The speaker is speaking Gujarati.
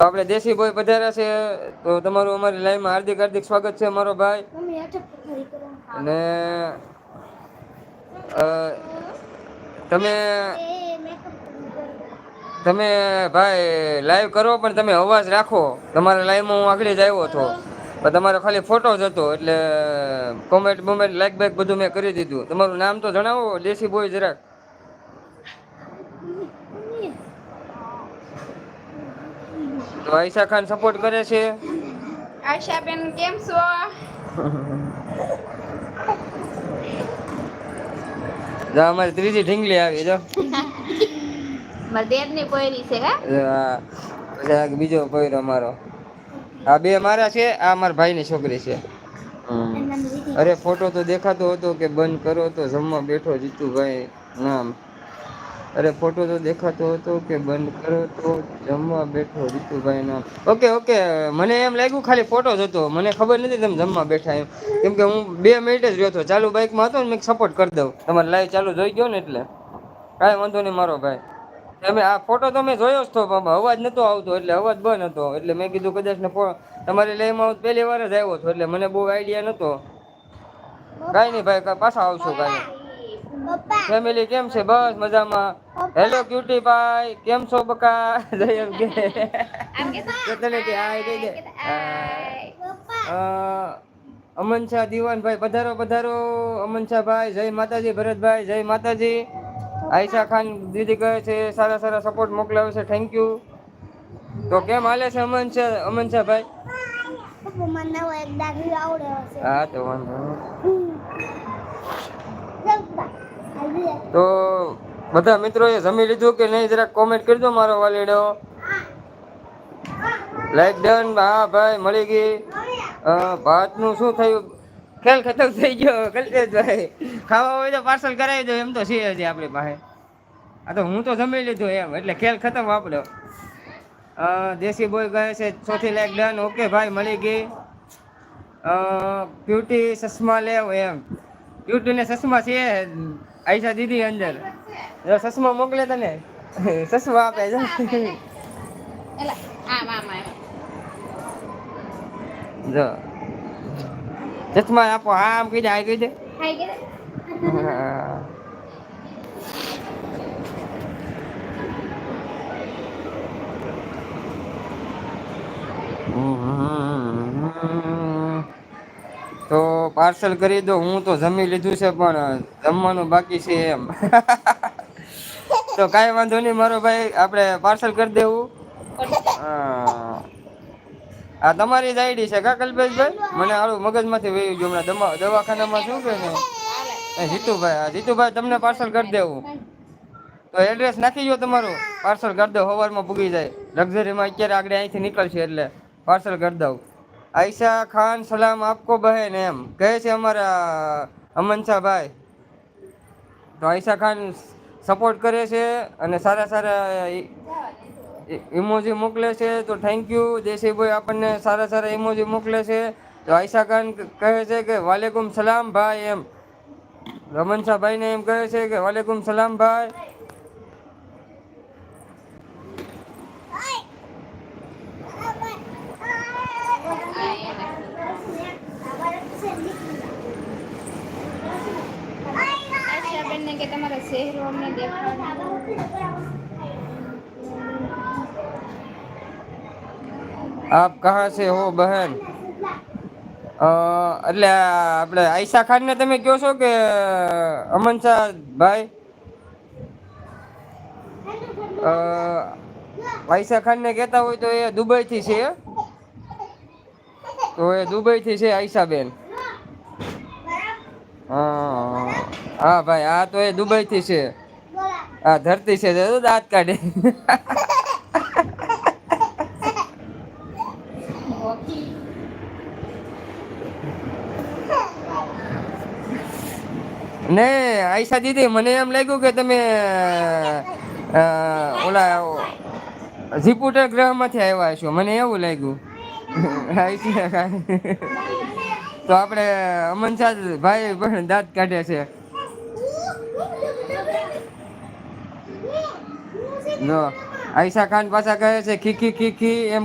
તો આપણે દેશી બોય પધાર્યા છે, તો તમારું અમારી લાઈવમાં હાર્દિક હાર્દિક સ્વાગત છે મારો ભાઈ. અને તમે તમે ભાઈ લાઈવ કરો પણ તમે અવાજ રાખો. તમારા લાઈવમાં હું આગળ જ આવ્યો હતો પણ તમારો ખાલી ફોટો જ હતો, એટલે કોમેન્ટ બોમેન્ટ લાઈક બાઈક બધું મેં કરી દીધું. તમારું નામ તો જણાવો દેશી બોય જરાક. તો આયશા ખાન સપોર્ટ કરે છે. આયશા બેન કેમ છો? જો અમારી ત્રીજી ઢીંગલી આવી જો. મારા દેર ની પોયરી છે હે. પછી બીજો પોયરો અમારો. આ બે મારા છે, આ મારા ભાઈ ની છોકરી છે. અરે ફોટો તો દેખાતો હતો કે બંધ કરો તો જમવા બેઠો જીતુભાઈ નામ. અરે ફોટો તો દેખાતો હતો કે બંધ કરો તો જમવા બેઠો જીતુભાઈ નામ. ઓકે ઓકે, મને એમ લાગ્યું ખાલી ફોટો જ હતો, મને ખબર નથી તમે જમવા બેઠા એમ. કેમ કે હું 2 મિનિટ જ રહ્યો હતો, ચાલુ બાઈકમાં હતો ને મેં સપોર્ટ કરી દઉં. તમારે લાઈવ ચાલુ જોઈ ગયો ને એટલે કાંઈ વાંધો નહીં મારો ભાઈ. તમે આ ફોટો તો મેં જોયો જ તો, અવાજ નતો આવતો એટલે અવાજ બંધ હતો, એટલે મેં કીધું કદાચ ને તમારી લાઈવમાં પહેલી વાર જ આવ્યો હતો, એટલે મને બહુ આઈડિયા નતો. કાંઈ નહીં ભાઈ, પાછા આવશું કાંઈ. ફેમિલી કેમ છે? બસ મજામાં. હેલો ક્યુટી ભાઈ, કેમ છો બકા? જય એમ કે તને કે હાય કહી દે. અમન શાહ દીવાનભાઈ પધારો પધારો. અમન શાહ ભાઈ જય માતાજી. ભરતભાઈ જય માતાજી. આયશા ખાન દીદી કહે છે સારા સારા સપોર્ટ મોકલાવે છે, થેન્ક યુ. તો કેમ હાલે છે અમન શાહ ભાઈ? હા તો વાંધો તો બધા મિત્રોએ જમી લીધું કે નહીં જરાક કોમેન્ટ કરી દો મારો વાલીડો. Like done. હા ભાઈ મળી ગઈ. ભાત નું શું થયું? ખેલ ખતમ થઈ ગયો કલ્પેશભાઈ. ખાવા હોય તો પાર્સલ કરાવી દો, એમ તો છે હજી આપણી પાસે. આ તો હું તો જમી લીધું એમ, એટલે ખેલ ખતમ આપણો. દેશી બોય કહે છે ચોથી લાઈક ડન. ઓકે ભાઈ મળી ગઈ. ક્યુટી ચશ્મા લેવ એમ. ક્યુટી ને ચશ્મા છે આયશા દીદી અંદર. ચશ્મા મોકલે તને, ચશ્મા આપે છે. જો ચશ્મા આપો. હા આમ કહી દે, આ કહી દે. તો પાર્સલ કરી દો. હું તો જમી લીધું છે પણ જમવાનું બાકી છે એમ. તો કાંઈ વાંધો નહીં મારો ભાઈ, આપણે પાર્સલ કરી દેવું. આ તમારી જ આઈડી છે કા કલ્પેશભાઈ? મને આવું મગજમાંથી વહી ગયું હમણાં. દવાખાનામાં શું કે ને જીતુભાઈ. જીતુભાઈ તમને પાર્સલ કરી દેવું. તો એડ્રેસ નાખી દો તમારું, પાર્સલ કરી દો. સવારમાં પૂગી જાય. લક્ઝરીમાં અત્યારે આગળ અહીંથી નીકળશે એટલે પાર્સલ કરી દઉં. આયશા ખાન સલામ આપકો બહેન એમ કહે છે અમારા અમન શાહ ભાઈ. તો આયશા ખાન સપોર્ટ કરે છે અને સારા સારા ઇમોજી મોકલે છે, તો થેન્ક યુ. દેશી ભાઈ આપણને સારા સારા ઇમોજી મોકલે છે. તો આયશા ખાન કહે છે કે વાલેકુમ સલામ ભાઈ એમ. રમન શાહ ભાઈને એમ કહે છે કે વાલેકુમ સલામ ભાઈ. કે તમારા શહેરો અમને દેખાડો. આપ કહા સે હો બહેન? એટલે આપણે આયશા ખાન ને તમે કહો છો કે અમન શાહ ભાઈ? આયશા ખાન ને કહેતા હોય તો એ દુબઈ થી છે. તો એ દુબઈ થી છે આયશા બેન. હા ભાઈ, હા તો એ દુબઈ થી છે. હા ધરતી છે, દાંત કાઢે. ને આયશા દીદી મને એમ લાગ્યું કે તમે ઓલા જીપુટર ગ્રહ માંથી આવ્યા છો, મને એવું લાગ્યું. તો આપણે અમન શાહ ભાઈ પણ દાંત કાઢે છે. જો આયશા ખાન પાછા કહે છે ખી ખી ખી ખી એમ.